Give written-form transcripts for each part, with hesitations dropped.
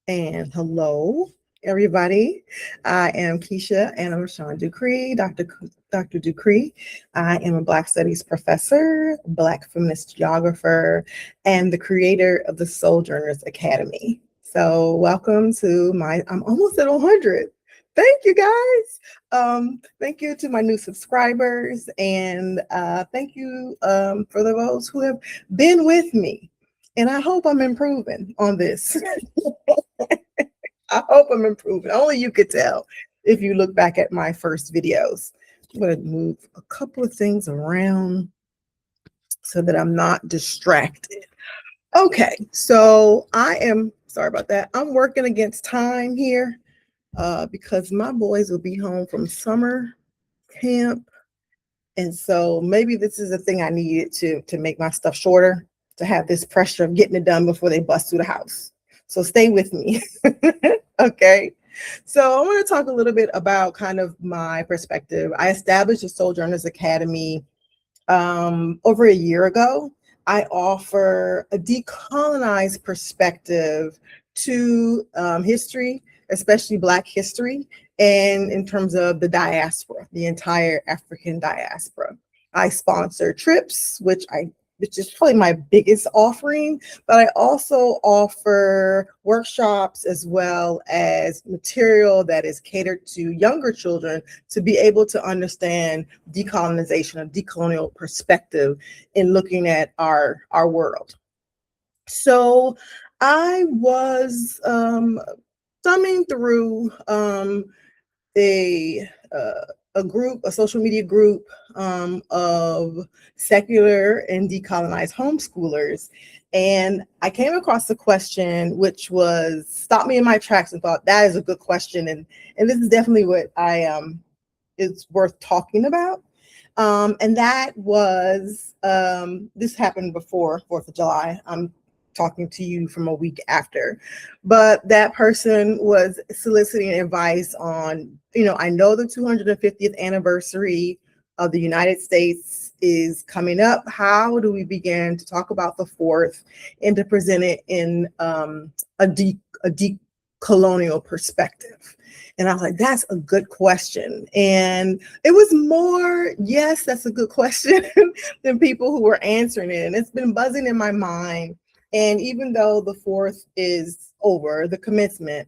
And hello, everybody. I am Kishi Ducre, Dr. Ducre. I am a Black Studies professor, Black Feminist Geographer, and the creator of the SoulJourners Academy. So welcome to I'm almost at 100. Thank you, guys. Thank you to my new subscribers, and thank you for those who have been with me. And I hope I'm improving on this. I hope I'm improving. Only you could tell if you look back at my first videos. I'm going to move a couple of things around so that I'm not distracted. Okay, so I am, sorry about that. I'm working against time here because my boys will be home from summer camp. And so maybe this is a thing I needed to make my stuff shorter, to have this pressure of getting it done before they bust through the house. So stay with me. Okay. So I want to talk a little bit about kind of my perspective. I established the SoulJourners Academy over a year ago. I offer a decolonized perspective to history, especially Black history, and in terms of the diaspora, the entire African diaspora. I sponsor trips, which is probably my biggest offering, but I also offer workshops as well as material that is catered to younger children to be able to understand decolonization, a decolonial perspective in looking at our world. So I was thumbing through a social media group of secular and decolonized homeschoolers. And I came across a question which was stopped me in my tracks and thought that is a good question. And this is definitely what it's worth talking about. And that was, this happened before 4th of July. I'm talking to you from a week after, but that person was soliciting advice on, I know the 250th anniversary of the United States is coming up. How do we begin to talk about the 4th and to present it in a decolonial perspective? And I was like, that's a good question. And it was more, yes, that's a good question than people who were answering it. And it's been buzzing in my mind. And even though the 4th is over, the commencement,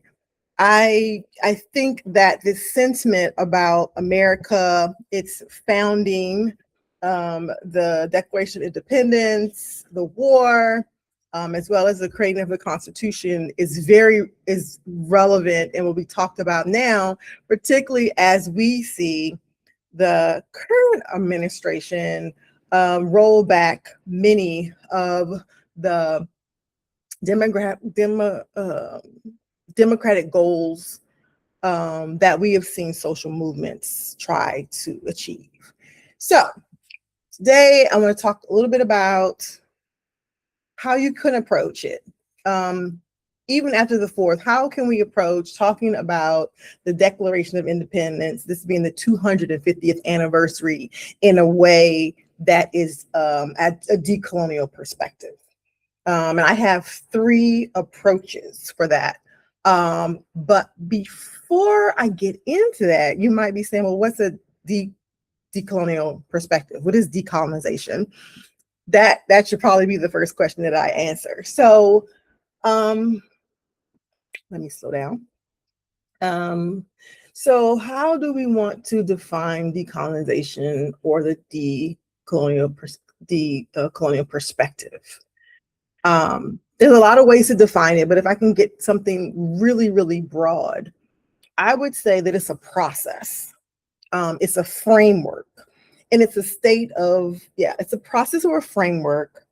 I think that this sentiment about America, its founding, the Declaration of Independence, the war, as well as the creating of the Constitution is relevant and will be talked about now, particularly as we see the current administration roll back many of the democratic goals that we have seen social movements try to achieve. So today I want to talk a little bit about how you can approach it. Even after the 4th, how can we approach talking about the Declaration of Independence, this being the 250th anniversary, in a way that is at a decolonial perspective? And I have 3 approaches for that. But before I get into that, you might be saying, well, what's a decolonial perspective? What is decolonization? That should probably be the first question that I answer. So let me slow down. So how do we want to define decolonization or the decolonial perspective? There's a lot of ways to define it, but if I can get something really, really broad, I would say that it's a process. It's a framework, and it's a state of, it's a process or a framework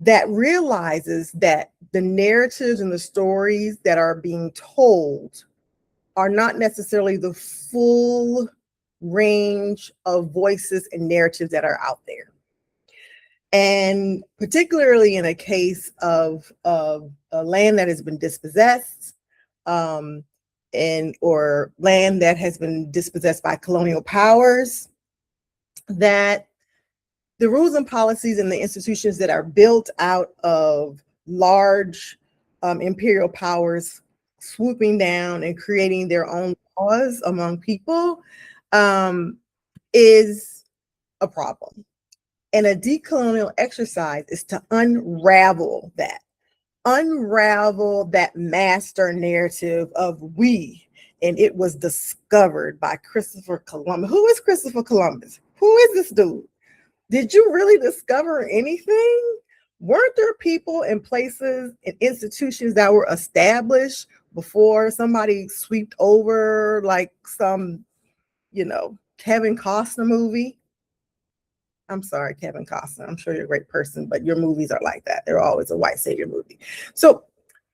that realizes that the narratives and the stories that are being told are not necessarily the full range of voices and narratives that are out there. And particularly in a case of a land that has been dispossessed, or land that has been dispossessed by colonial powers, that the rules and policies and the institutions that are built out of large imperial powers swooping down and creating their own laws among people is a problem. And a decolonial exercise is to unravel that master narrative of we, and it was discovered by Christopher Columbus. Who is Christopher Columbus? Who is this dude? Did you really discover anything? Weren't there people and places and institutions that were established before somebody swept over like some, Kevin Costner movie? I'm sorry, Kevin Costner. I'm sure you're a great person, but your movies are like that. They're always a white savior movie. So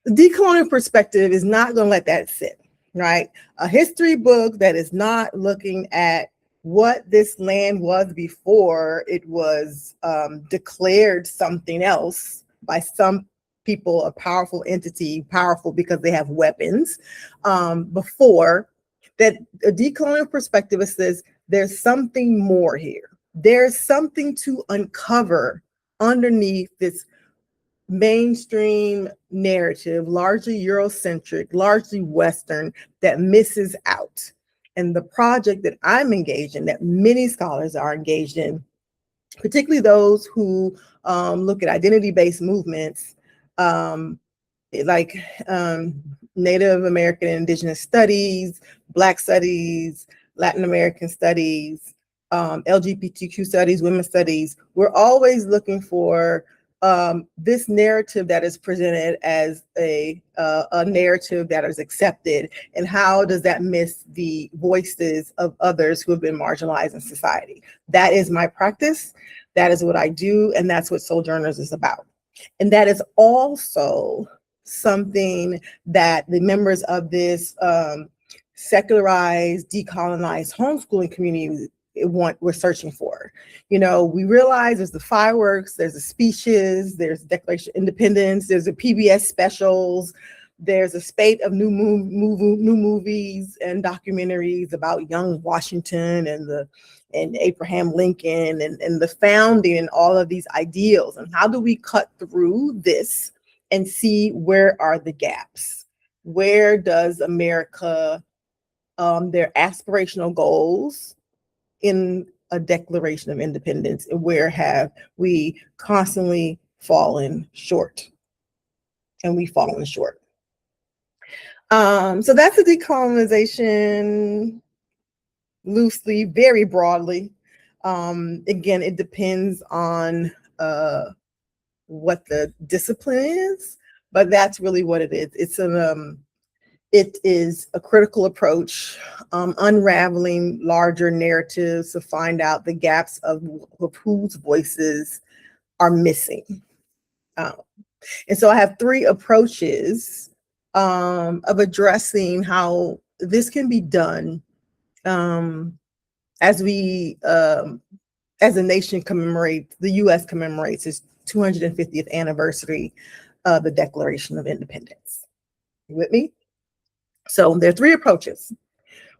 the decolonial perspective is not going to let that sit, right? A history book that is not looking at what this land was before it was declared something else by some people, a powerful entity, powerful because they have weapons, before that. A decolonial perspective says there's something more here. There's something to uncover underneath this mainstream narrative, largely Eurocentric, largely Western, that misses out. And the project that I'm engaged in, that many scholars are engaged in, particularly those who look at identity-based movements, like Native American and Indigenous studies, Black studies, Latin American studies, LGBTQ studies, women's studies. We're always looking for this narrative that is presented as a narrative that is accepted, and how does that miss the voices of others who have been marginalized in society? That is my practice. That is what I do, and that's what SoulJourners is about. And that is also something that the members of this secularized, decolonized homeschooling community we're searching for. We realize there's the fireworks, there's the speeches, there's the Declaration of Independence, there's the PBS specials, there's a spate of new movies and documentaries about young Washington and Abraham Lincoln and the founding and all of these ideals. And how do we cut through this and see where are the gaps? Where does America, their aspirational goals in a Declaration of Independence, and where have we constantly fallen short? And we've fallen short. So that's a decolonization, loosely, very broadly. Again, it depends on what the discipline is, but that's really what it is. It is a critical approach, unraveling larger narratives to find out the gaps of whose voices are missing. And so I have three approaches of addressing how this can be done as we, as a nation commemorates, the U.S. commemorates its 250th anniversary of the Declaration of Independence. You with me? So there are three approaches.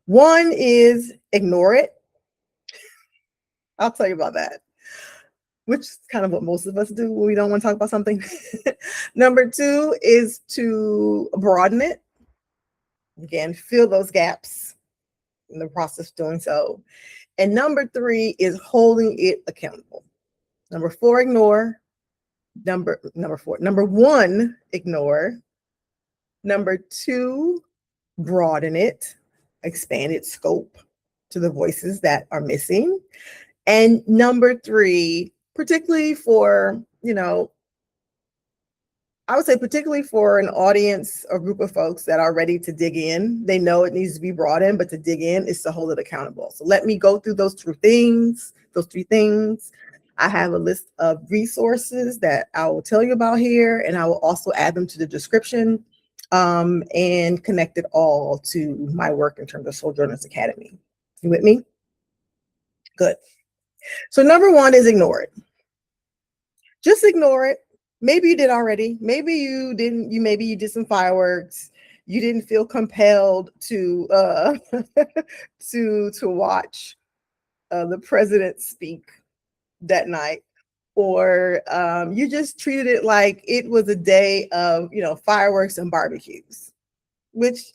One is ignore it. I'll tell you about that, which is kind of what most of us do when we don't want to talk about something. Number two is to broaden it. Again, fill those gaps in the process of doing so. And number three is holding it accountable. Number four, ignore. Number one, ignore. Number two, broaden it, expand its scope to the voices that are missing. And number three, particularly for, I would say particularly for an audience or group of folks that are ready to dig in, they know it needs to be broadened, but to dig in is to hold it accountable. So let me go through those three things. I have a list of resources that I will tell you about here, and I will also add them to the description and connect it all to my work in terms of SoulJourners Academy. You with me? Good. So number one is ignore it. Just ignore it. Maybe you did already. Maybe you didn't. Maybe you did some fireworks. You didn't feel compelled to to watch the president speak that night, or you just treated it like it was a day of fireworks and barbecues. which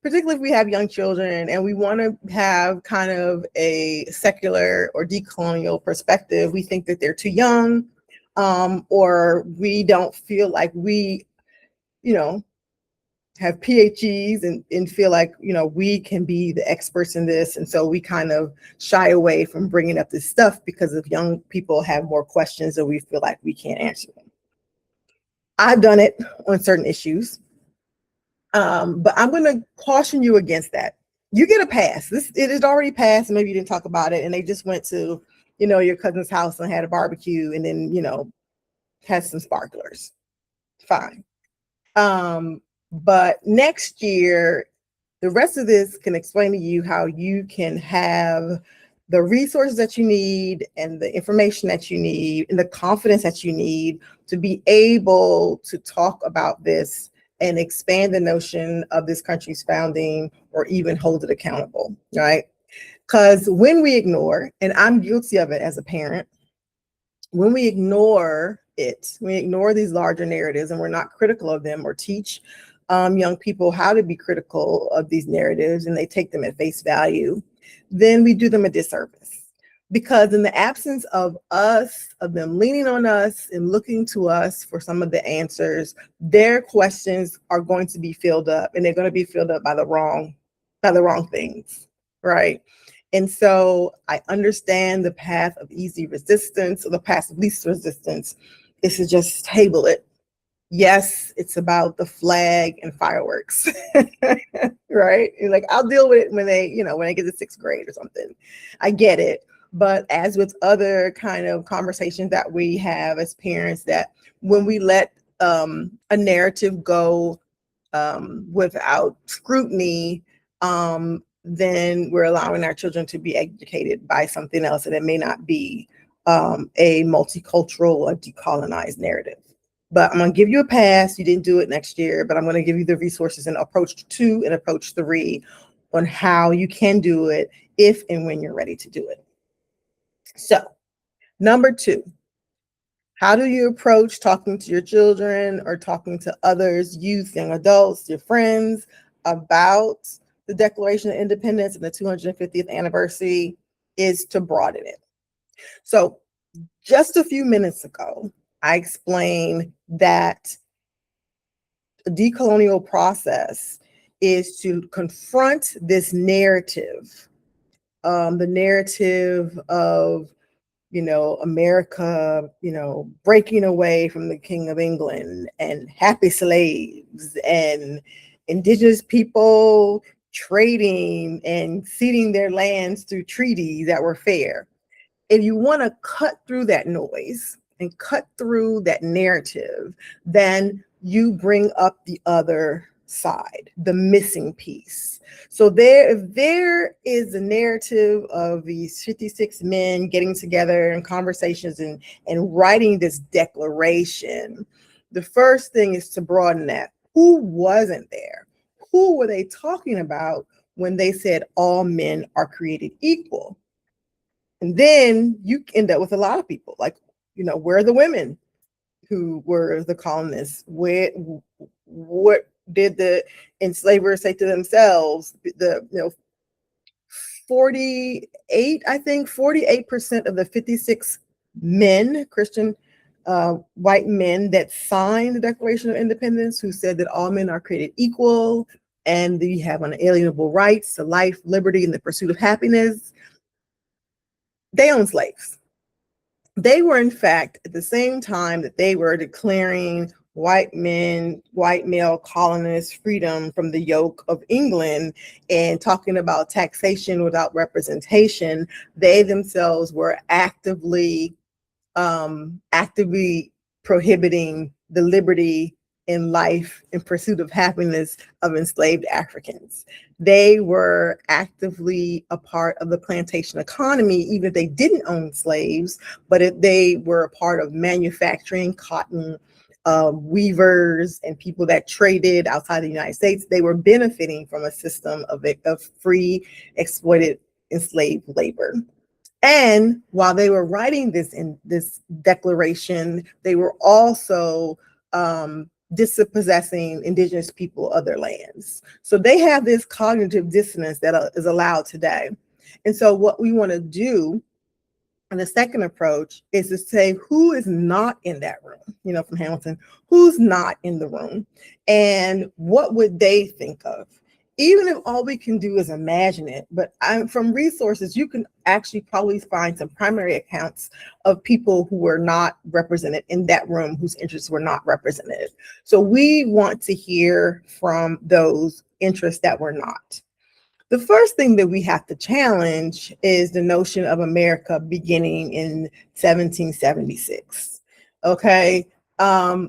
particularly if we have young children and we want to have kind of a secular or decolonial perspective, we think that they're too young, or we don't feel like we, have PhDs and feel like, we can be the experts in this. And so we kind of shy away from bringing up this stuff because if young people have more questions and we feel like we can't answer them. I've done it on certain issues. But I'm going to caution you against that. You get a pass. It is already passed. Maybe you didn't talk about it, and they just went to, your cousin's house and had a barbecue, and then, had some sparklers. Fine. But next year, the rest of this can explain to you how you can have the resources that you need and the information that you need and the confidence that you need to be able to talk about this and expand the notion of this country's founding or even hold it accountable, right? Because when we ignore, and I'm guilty of it as a parent, when we ignore it, we ignore these larger narratives and we're not critical of them or teach young people how to be critical of these narratives and they take them at face value, then we do them a disservice. Because in the absence of them leaning on us and looking to us for some of the answers, their questions are going to be filled up, and they're going to be filled up by the wrong things, right? And so I understand the path of easy resistance, or the path of least resistance is to just table it. Yes, it's about the flag and fireworks, right? And like, I'll deal with it when they get to sixth grade or something. I get it. But as with other kind of conversations that we have as parents, that when we let a narrative go without scrutiny, then we're allowing our children to be educated by something else, and it may not be a multicultural or decolonized narrative. But I'm going to give you a pass. You didn't do it next year, but I'm going to give you the resources in approach 2 and approach 3 on how you can do it if and when you're ready to do it. So, number 2, how do you approach talking to your children or talking to others, youth, young adults, your friends about the Declaration of Independence and the 250th anniversary? Is to broaden it. So, just a few minutes ago, I explained that the decolonial process is to confront this narrative, the narrative of, America, breaking away from the King of England and happy slaves and Indigenous people trading and ceding their lands through treaties that were fair. If you want to cut through that noise and cut through that narrative, then you bring up the other side, the missing piece. So if there is a narrative of these 56 men getting together in conversations and writing this declaration, the first thing is to broaden that. Who wasn't there? Who were they talking about when they said all men are created equal? And then you end up with a lot of people like, where are the women who were the colonists? What did the enslavers say to themselves? 48% of the 56 men, Christian white men that signed the Declaration of Independence, who said that all men are created equal and we have unalienable rights to life, liberty, and the pursuit of happiness, they owned slaves. They were, in fact, at the same time that they were declaring white male colonists freedom from the yoke of England and talking about taxation without representation, they themselves were actively prohibiting the liberty in life in pursuit of happiness of enslaved Africans. They were actively a part of the plantation economy, even if they didn't own slaves, but if they were a part of manufacturing cotton, weavers and people that traded outside the United States, they were benefiting from a system of free, exploited, enslaved labor. And while they were writing this declaration, they were also dispossessing indigenous people of their lands. So they have this cognitive dissonance that is allowed today. And so what we want to do, and the second approach, is to say who is not in that room, from Hamilton, who's not in the room, and what would they think of? Even if all we can do is imagine it, but from resources, you can actually probably find some primary accounts of people who were not represented in that room, whose interests were not represented. So we want to hear from those interests that were not. The first thing that we have to challenge is the notion of America beginning in 1776. Okay,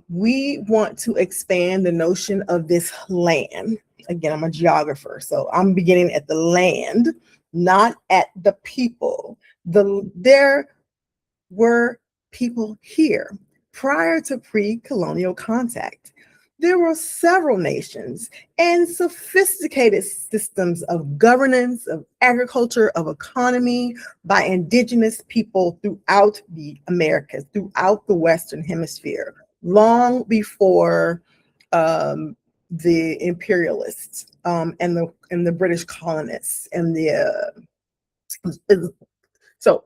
we want to expand the notion of this land. Again, I'm a geographer, so I'm beginning at the land, not at the people. There were people here prior to pre-colonial contact. There were several nations and sophisticated systems of governance, of agriculture, of economy by indigenous people throughout the Americas, throughout the Western Hemisphere, long before the imperialists and the British colonists and so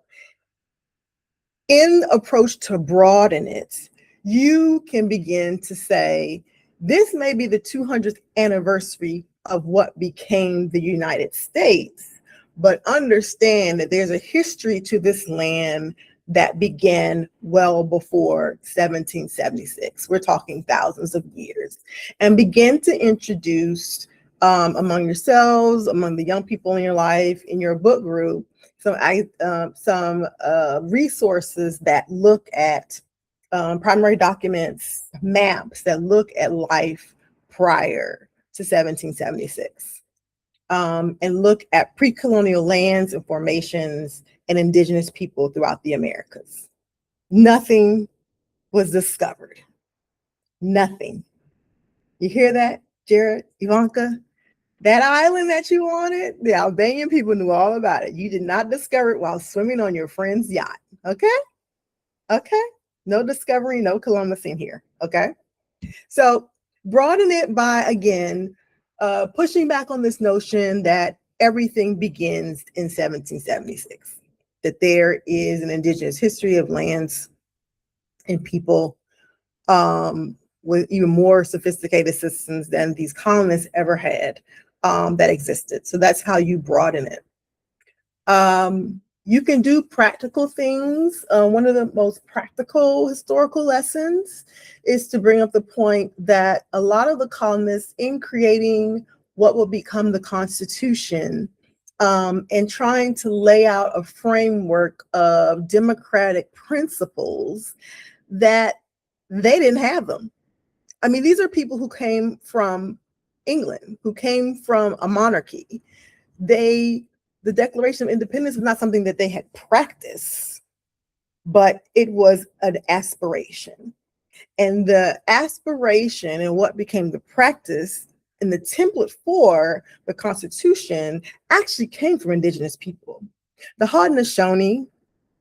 in approach to broaden it, you can begin to say, this may be the 200th anniversary of what became the United States, but understand that there's a history to this land that began well before 1776. We're talking thousands of years. And begin to introduce among yourselves, among the young people in your life, in your book group, some resources that look at primary documents, maps that look at life prior to 1776, and look at pre-colonial lands and formations and indigenous people throughout the Americas. Nothing was discovered. Nothing. You hear that, Jared, Ivanka? That island that you wanted, the Albanian people knew all about it. You did not discover it while swimming on your friend's yacht. Okay? Okay. No discovery, no Columbus in here. Okay. So broaden it by, again, pushing back on this notion that everything begins in 1776, that there is an indigenous history of lands and people with even more sophisticated systems than these colonists ever had that existed. So that's how you broaden it. You can do practical things. One of the most practical historical lessons is to bring up the point that a lot of the colonists, in creating what will become the Constitution and trying to lay out a framework of democratic principles, that they didn't have them. I mean, these are people who came from England, who came from a monarchy. The Declaration of Independence is not something that they had practiced, but it was an aspiration. And the aspiration and what became the practice and the template for the Constitution actually came from indigenous people. The Haudenosaunee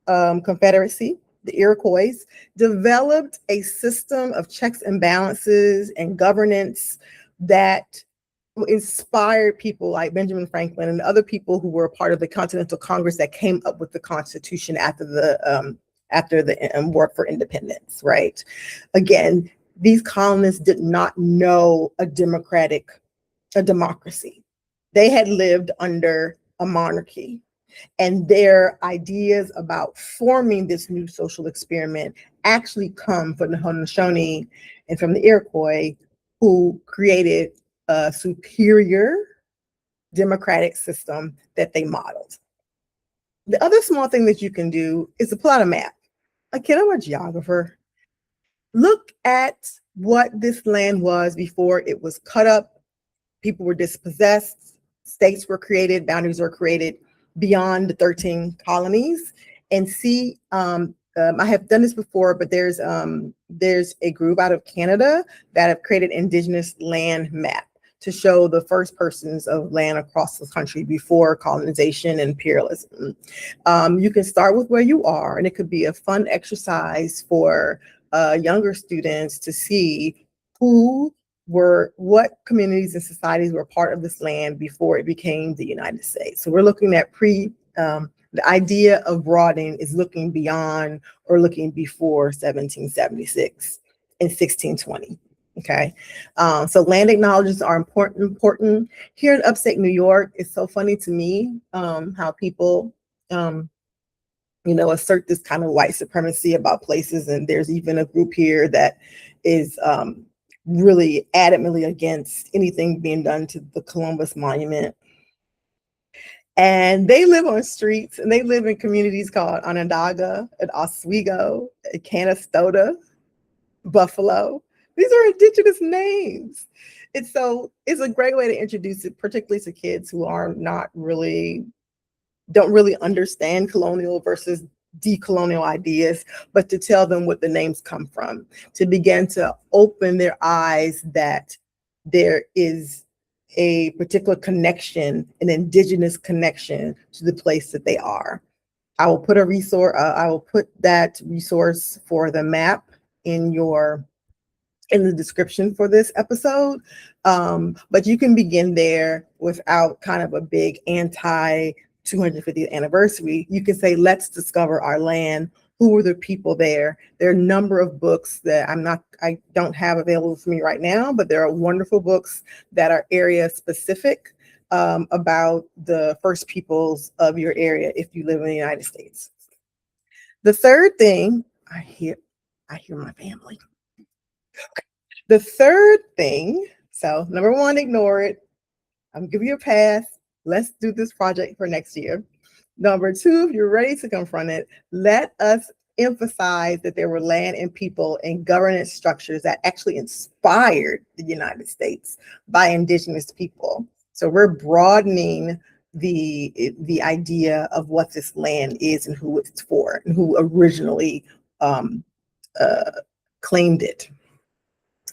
Confederacy, the Iroquois, developed a system of checks and balances and governance that inspired people like Benjamin Franklin and other people who were a part of the Continental Congress that came up with the Constitution after the War for Independence, right? Again, these colonists did not know a democracy. They had lived under a monarchy, and their ideas about forming this new social experiment actually come from the Haudenosaunee and from the Iroquois, who created a superior democratic system that they modeled. The other small thing that you can do is to plot a map. Again, I'm a geographer. Look at what this land was before it was cut up. People were dispossessed. States were created. Boundaries were created beyond the 13 colonies. And see, I have done this before, but there's a group out of Canada that have created Indigenous land map to show the first persons of land across the country before colonization and imperialism. You can start with where you are, and it could be a fun exercise for younger students to see what communities and societies were part of this land before it became the United States. So we're looking at the idea of broadening is looking beyond or looking before 1776 and 1620. Okay, so land acknowledgements are important. Here in upstate New York, it's so funny to me how people assert this kind of white supremacy about places. And there's even a group here that is really adamantly against anything being done to the Columbus Monument. And they live on streets, and they live in communities called Onondaga and Oswego, and Canastota, Buffalo. These are indigenous names. It's a great way to introduce it, particularly to kids who don't really understand colonial versus decolonial ideas, but to tell them what the names come from, to begin to open their eyes that there is a particular connection, an indigenous connection to the place that they are. I will put that resource for the map in the description for this episode. But you can begin there without kind of a big anti 250th anniversary. You can say, let's discover our land. Who were the people there? There are a number of books that I don't have available for me right now, but there are wonderful books that are area specific about the first peoples of your area if you live in the United States. The third thing, I hear my family. The third thing, so number one, ignore it. I'm giving you a pass. Let's do this project for next year. Number two, if you're ready to confront it, let us emphasize that there were land and people and governance structures that actually inspired the United States by indigenous people. So we're broadening the idea of what this land is and who it's for and who originally claimed it.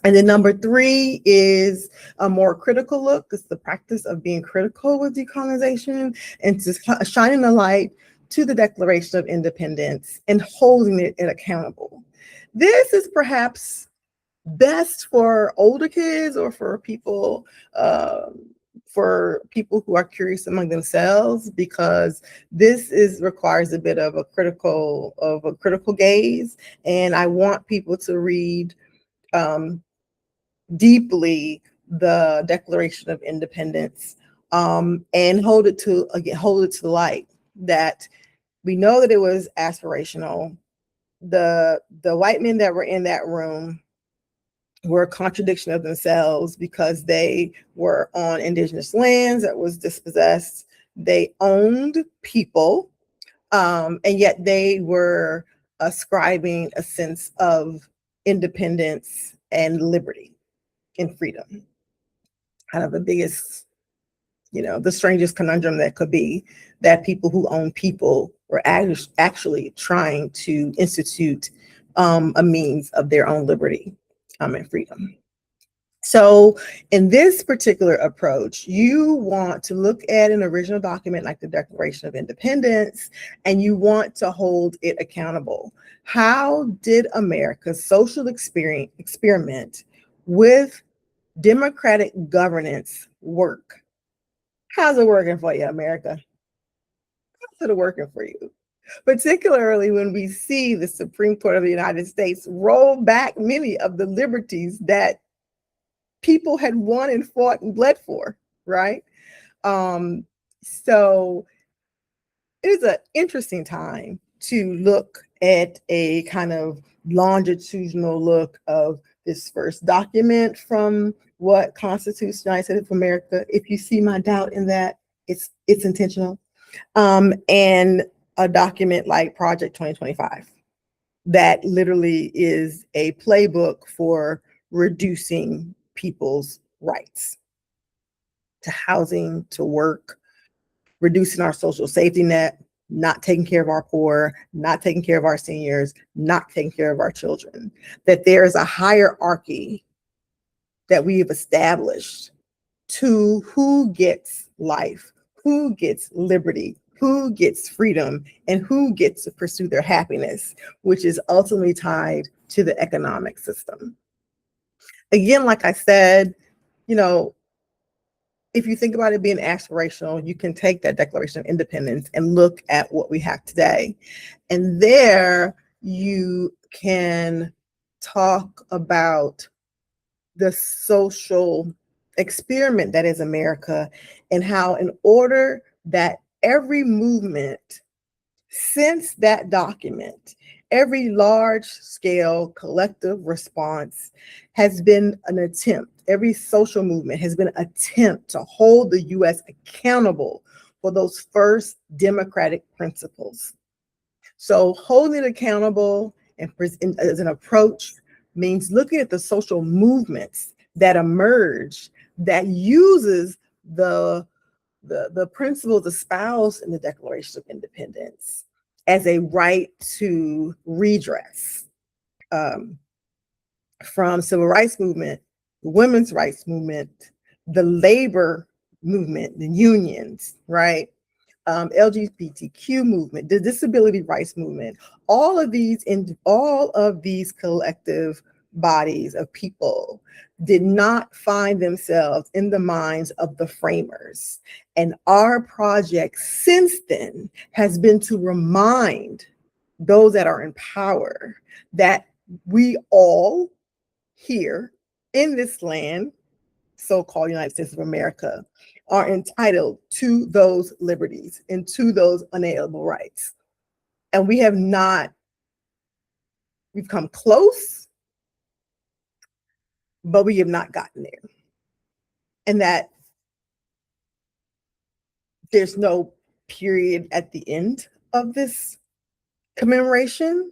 And then number three is a more critical look. It's the practice of being critical with decolonization and to shining a light to the Declaration of Independence and holding it accountable. This is perhaps best for older kids or for people who are curious among themselves, because this requires a bit of a critical gaze. And I want people to read deeply the Declaration of Independence and hold it to the light that we know that it was aspirational. The white men that were in that room were a contradiction of themselves because they were on indigenous lands that was dispossessed. They owned people, and yet they were ascribing a sense of independence and liberty and freedom. Kind of the biggest, the strangest conundrum that could be that people who own people were actually trying to institute a means of their own liberty and freedom. So in this particular approach, you want to look at an original document like the Declaration of Independence, and you want to hold it accountable. How did America's social experiment with democratic governance work? How's it working for you, America? How's it working for you? Particularly when we see the Supreme Court of the United States roll back many of the liberties that people had won and fought and bled for, right? So it is an interesting time to look at a kind of longitudinal look of this first document from what constitutes the United States of America. If you see my doubt in that, it's intentional. And a document like Project 2025 that literally is a playbook for reducing people's rights to housing, to work, reducing our social safety net, not taking care of our poor, not taking care of our seniors, not taking care of our children. That there is a hierarchy that we have established to who gets life, who gets liberty, who gets freedom, and who gets to pursue their happiness, which is ultimately tied to the economic system. Again, like I said, you know, if you think about it being aspirational, you can take that Declaration of Independence and look at what we have today. And there you can talk about the social experiment that is America, and how in order that every movement since that document, every large scale collective response has been an attempt, every social movement has been an attempt to hold the US accountable for those first democratic principles. So holding it accountable and as an approach means looking at the social movements that emerge that uses the principles espoused in the Declaration of Independence as a right to redress, from civil rights movement, the women's rights movement, the labor movement, the unions, right? LGBTQ movement, the disability rights movement, all of these collective bodies of people did not find themselves in the minds of the framers. And our project since then has been to remind those that are in power that we all here in this land, so-called United States of America, are entitled to those liberties and to those unalienable rights. And we have not, we've come close, but we have not gotten there. And that there's no period at the end of this commemoration,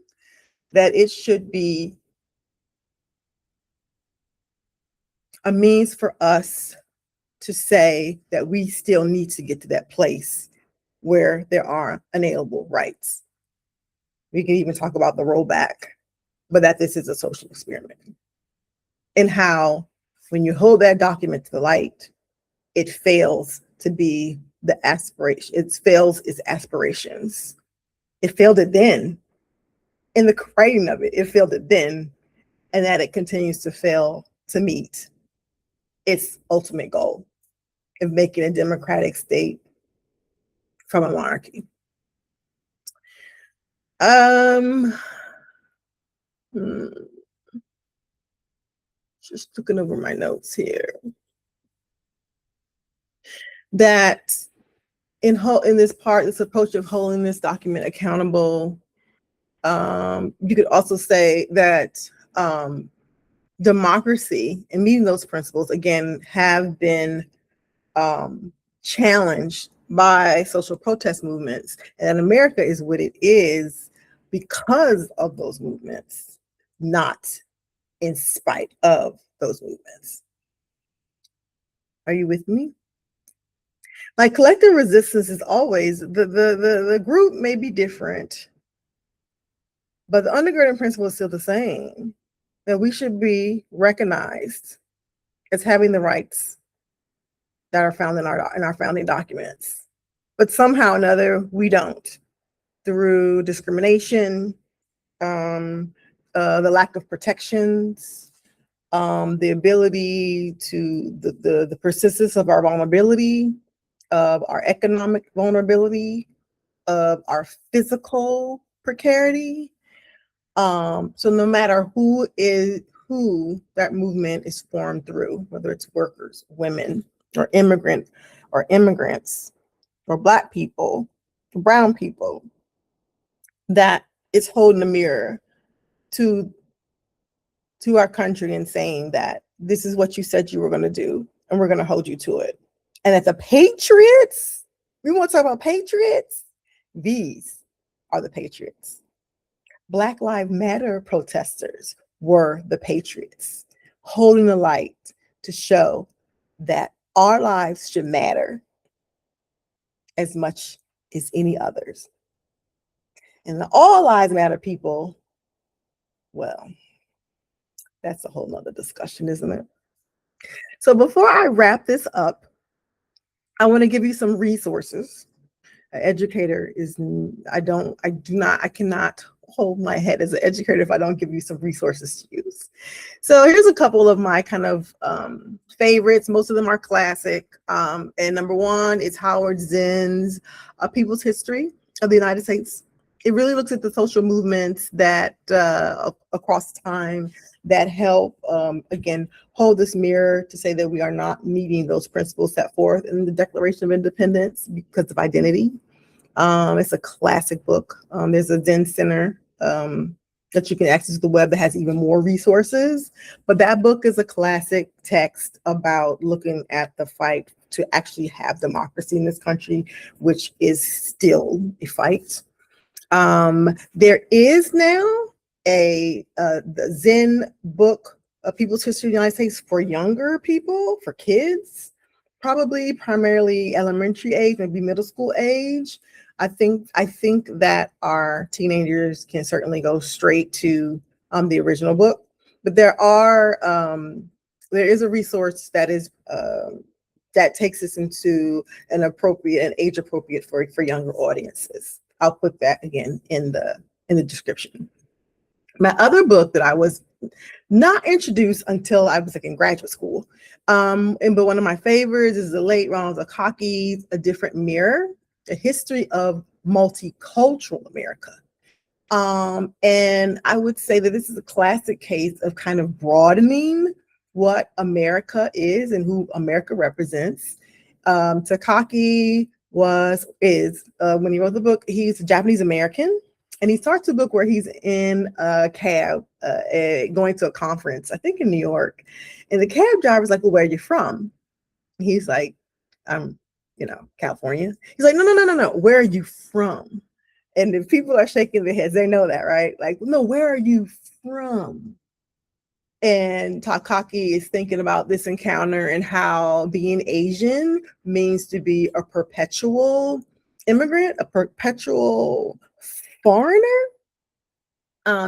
that it should be a means for us to say that we still need to get to that place where there are unalienable rights. We can even talk about the rollback, but that this is a social experiment. And how, when you hold that document to the light, it fails to be the aspiration, it fails its aspirations. It failed it then. In the writing of it, it failed it then, and that it continues to fail to meet its ultimate goal of making a democratic state from a monarchy. Just looking over my notes here. That in this part, this approach of holding this document accountable, you could also say that democracy and meeting those principles, again, have been challenged by social protest movements. And America is what it is because of those movements, not in spite of those movements. Are you with me? Like, collective resistance is always, the group may be different, but the undergirding principle is still the same, that we should be recognized as having the rights that are found in our founding documents. But somehow or another, we don't, through discrimination, the lack of protections, the ability to, the persistence of our vulnerability, of our economic vulnerability, of our physical precarity. So no matter who that movement is formed through, whether it's workers, women, or immigrants, or Black people, or brown people, that it's holding a mirror to our country and saying that this is what you said you were going to do, and we're going to hold you to it. And that the patriots, we want to talk about patriots, these are the patriots. Black Lives Matter protesters were the patriots, holding the light to show that our lives should matter as much as any others. And the all lives matter people, well, that's a whole nother discussion, isn't it? So before I wrap this up, I want to give you some resources. An educator is, I cannot hold my head as an educator if I don't give you some resources to use. So here's a couple of my kind of favorites. Most of them are classic. And number one is Howard Zinn's A People's History of the United States. It really looks at the social movements that across time that help, again, hold this mirror to say that we are not meeting those principles set forth in the Declaration of Independence because of identity. It's a classic book. There's a Zinn Center that you can access the web that has even more resources. But that book is a classic text about looking at the fight to actually have democracy in this country, which is still a fight. There is now the Zinn book, A People's History of the United States, for younger people, for kids, probably primarily elementary age, maybe middle school age. I think that our teenagers can certainly go straight to the original book, but there is a resource that is that takes us into an age appropriate for younger audiences. I'll put that again in the description. My other book that I was not introduced until I was like in graduate school, but one of my favorites is the late Ronald Takaki's A Different Mirror, A History of Multicultural America. And I would say that this is a classic case of kind of broadening what America is and who America represents. Takaki is when he wrote the book, he's a Japanese American, and he starts the book where he's in a cab going to a conference, I think in New York, and the cab driver's like, "Well, where are you from?" He's like, "I'm, California." He's like, "No. Where are you from?" And if people are shaking their heads, they know that, right? Like, "No, where are you from?" And Takaki is thinking about this encounter and how being Asian means to be a perpetual immigrant, a perpetual foreigner,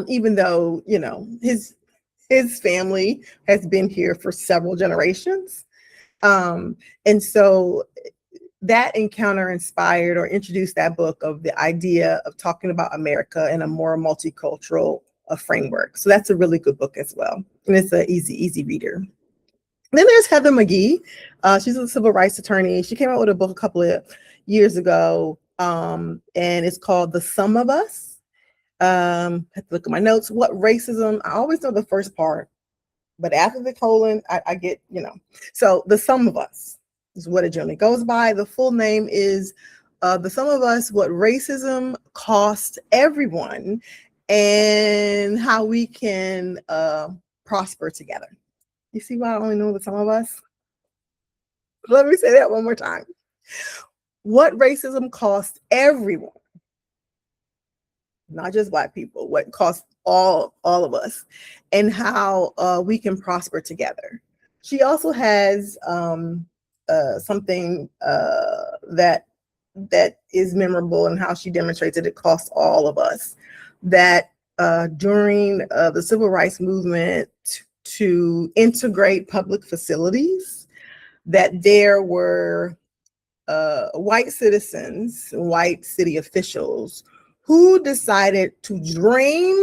even though, his family has been here for several generations. And so that encounter inspired or introduced that book of the idea of talking about America in a more multicultural framework. So that's a really good book as well. And it's an easy reader. Then there's Heather McGhee. She's a civil rights attorney. She came out with a book a couple of years ago, and it's called The Sum of Us. I have to look at my notes. What racism? I always know the first part, but after the colon, I get, So The Sum of Us is what it generally goes by. The full name is The Sum of Us, What Racism Costs Everyone and How We Can Prosper Together. You see why I only know The Sum of Us? Let me say that one more time. What racism costs everyone, not just Black people, what costs all of us, and how we can prosper together. She also has something that is memorable in how she demonstrates that it costs all of us. That during the civil rights movement to integrate public facilities, that there were white citizens, white city officials who decided to drain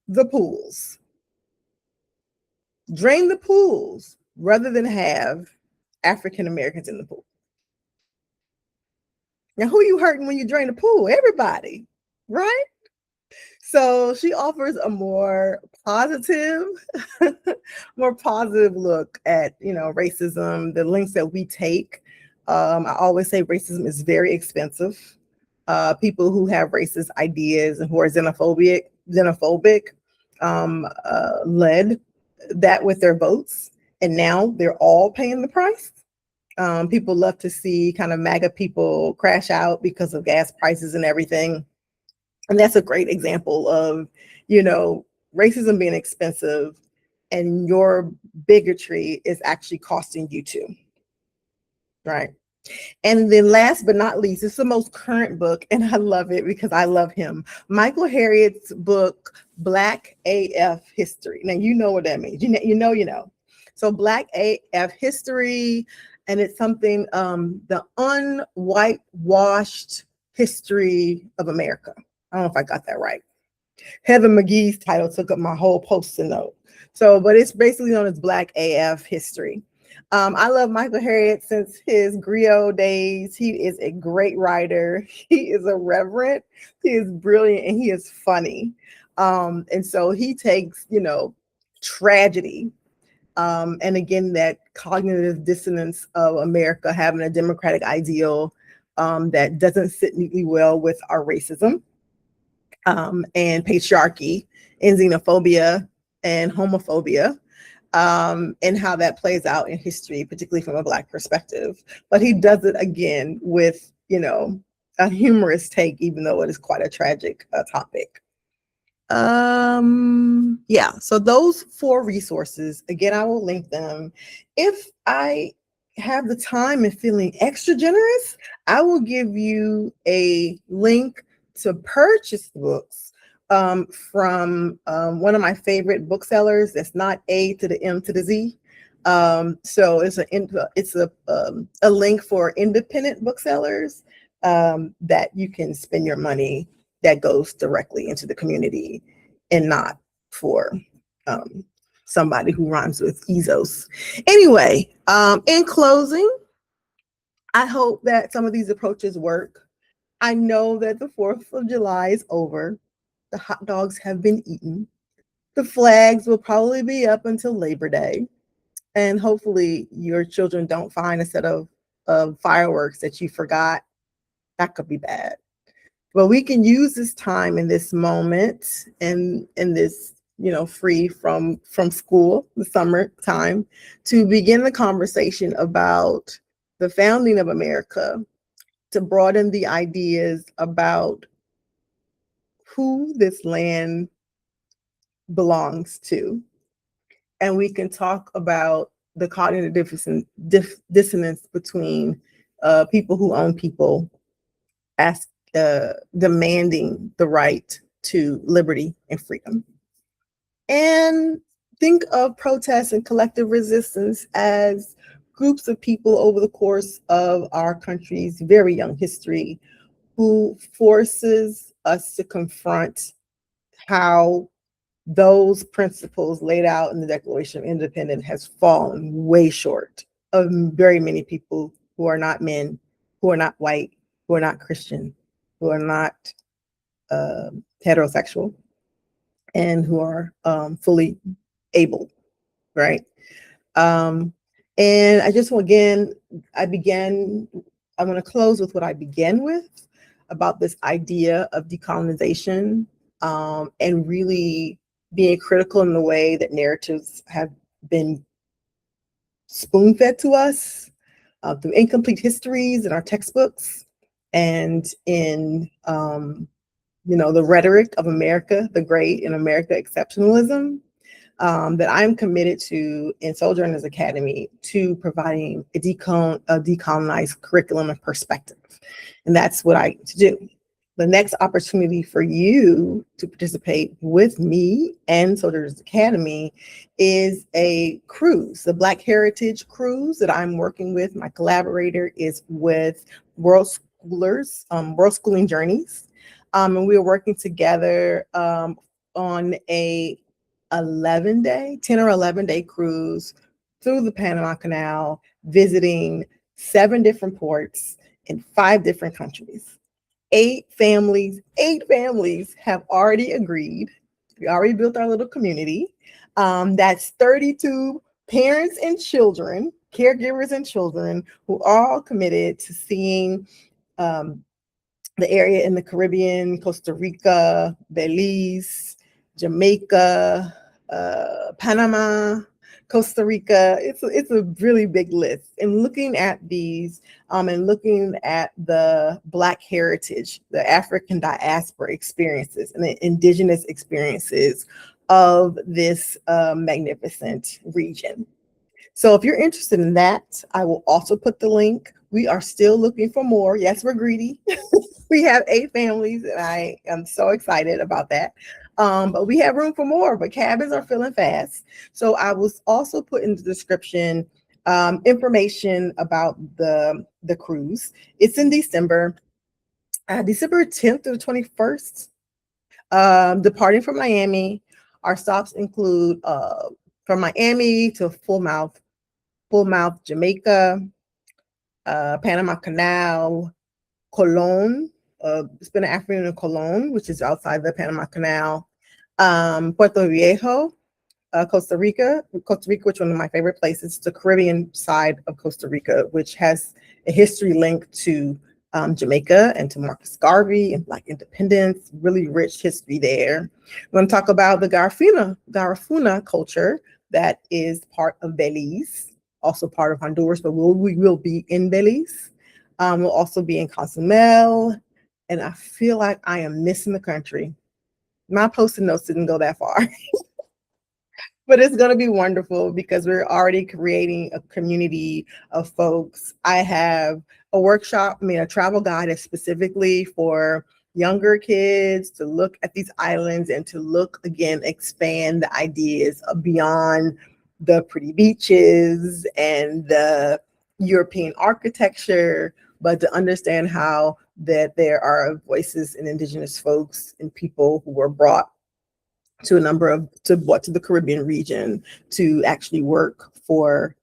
the pools rather than have African Americans in the pool. Now, who are you hurting when you drain the pool? Everybody, right? So she offers a more positive look at, racism, the links that we take. I always say racism is very expensive. People who have racist ideas and who are xenophobic led that with their votes, and now they're all paying the price. People love to see kind of MAGA people crash out because of gas prices and everything. And that's a great example of, racism being expensive and your bigotry is actually costing you too, right? And then last but not least, it's the most current book, and I love it because I love him. Michael Harriot's book, Black AF History. Now, you know what that means. You know. So Black AF History, and it's something, the unwhitewashed history of America. I don't know if I got that right. Heather McGhee's title took up my whole post-it note. So, but it's basically known as Black AF history. I love Michael Harriot since his griot days. He is a great writer. He is a reverend. He is brilliant and he is funny. And so he takes, tragedy. And again, that cognitive dissonance of America having a democratic ideal that doesn't sit neatly well with our racism and patriarchy and xenophobia and homophobia. And how that plays out in history, particularly from a Black perspective. But he does it again with, a humorous take, even though it is quite a tragic topic. Yeah, so those 4 resources, again, I will link them. If I have the time and feeling extra generous, I will give you a link to purchase the books from one of my favorite booksellers. That's not A to the M to the Z. So it's a link for independent booksellers that you can spend your money that goes directly into the community and not for somebody who rhymes with Ezos. Anyway, in closing, I hope that some of these approaches work. I know that the 4th of July is over. The hot dogs have been eaten. The flags will probably be up until Labor Day. And hopefully your children don't find a set of fireworks that you forgot. That could be bad. But we can use this time in this moment and in this, free from school, the summertime, to begin the conversation about the founding of America, to broaden the ideas about who this land belongs to. And we can talk about the cognitive dissonance between people who own people demanding the right to liberty and freedom. And think of protests and collective resistance as groups of people over the course of our country's very young history who forces us to confront how those principles laid out in the Declaration of Independence has fallen way short of very many people who are not men, who are not white, who are not Christian, who are not heterosexual, and who are fully able, right? And I just, again, I'm going to close with what I began with about this idea of decolonization and really being critical in the way that narratives have been spoon-fed to us through incomplete histories in our textbooks and in the rhetoric of America the Great and America exceptionalism, that I'm committed to in SoulJourners Academy to providing a decolonized curriculum and perspective. And that's what I to do. The next opportunity for you to participate with me and SoulJourners Academy is a cruise, the Black Heritage Cruise that I'm working with. My collaborator is with World Schooling Journeys. And we are working together on a 10 or 11 day cruise through the Panama Canal, visiting 7 different ports in 5 different countries. 8 families have already agreed. We already built our little community. That's 32 parents and children, caregivers and children, who are all committed to seeing the area in the Caribbean, Costa Rica, Belize, Jamaica, Panama, Costa Rica. It's a really big list. And looking at these and looking at the Black heritage, the African diaspora experiences and the Indigenous experiences of this magnificent region. So if you're interested in that, I will also put the link. We are still looking for more. Yes, we're greedy. We have 8 families, and I am so excited about that. But we have room for more, but cabins are filling fast. So I will also put in the description information about the cruise. It's in December 10th to the 21st. Departing from Miami, our stops include from Miami to Full Mouth, Jamaica, Panama Canal, Colon, spend an afternoon in Colon, which is outside the Panama Canal, Puerto Viejo, Costa Rica, which is one of my favorite places, the Caribbean side of Costa Rica, which has a history link to Jamaica and to Marcus Garvey and Black independence, really rich history there. We're going to talk about the Garifuna culture that is part of Belize, also part of Honduras, but we will be in Belize. We'll also be in Cozumel, and I feel like I am missing the country. My Post-it notes didn't go that far. But it's going to be wonderful because we're already creating a community of folks. I have a travel guide is specifically for younger kids to look at these islands and to expand the ideas of beyond the pretty beaches and the European architecture, but to understand how that there are voices and Indigenous folks and people who were brought to the Caribbean region to actually work for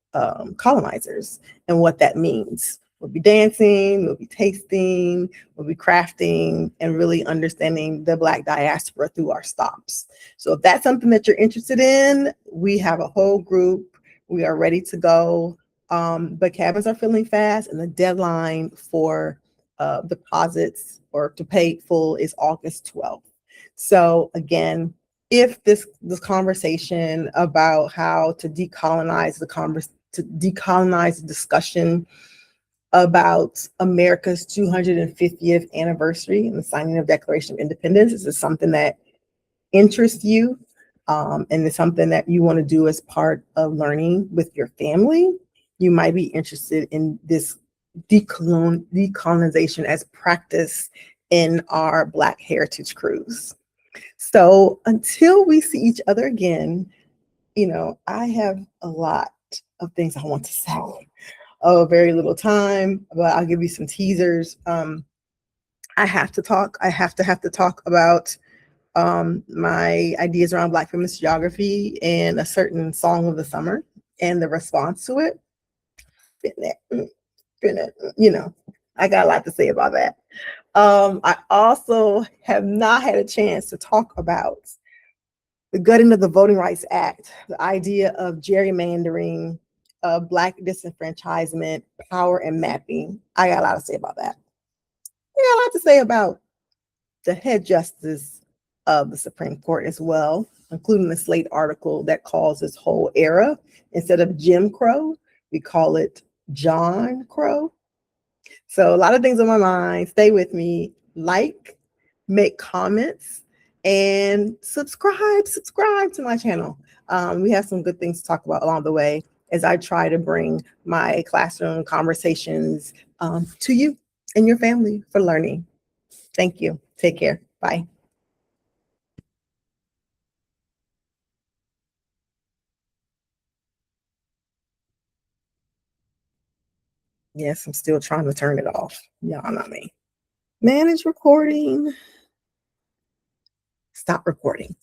colonizers and what that means. We'll be dancing, we'll be tasting, we'll be crafting, and really understanding the Black diaspora through our stops. So if that's something that you're interested in, we have a whole group. We are ready to go. But cabins are filling fast, and the deadline for deposits or to pay full is August 12th. So again, if this conversation about how to decolonize the discussion about America's 250th anniversary and the signing of Declaration of Independence is something that interests you, and it's something that you want to do as part of learning with your family, you might be interested in this decolonization as practice in our Black Heritage Cruise. So until we see each other again, I have a lot of things I want to say. Oh, very little time, but I'll give you some teasers. I have to talk about my ideas around Black feminist geography and a certain song of the summer and the response to it. I got a lot to say about that. I also have not had a chance to talk about the gutting of the Voting Rights Act, the idea of gerrymandering, Black disenfranchisement, power, and mapping. I got a lot to say about that. I got a lot to say about the head justice of the Supreme Court as well, including the Slate article that calls this whole era, instead of Jim Crow, we call it John Crow. So a lot of things on my mind. Stay with me. Like, make comments, and subscribe to my channel. We have some good things to talk about along the way as I try to bring my classroom conversations to you and your family for learning. Thank you. Take care. Bye. Yes, I'm still trying to turn it off. Y'all know me. Manage recording. Stop recording.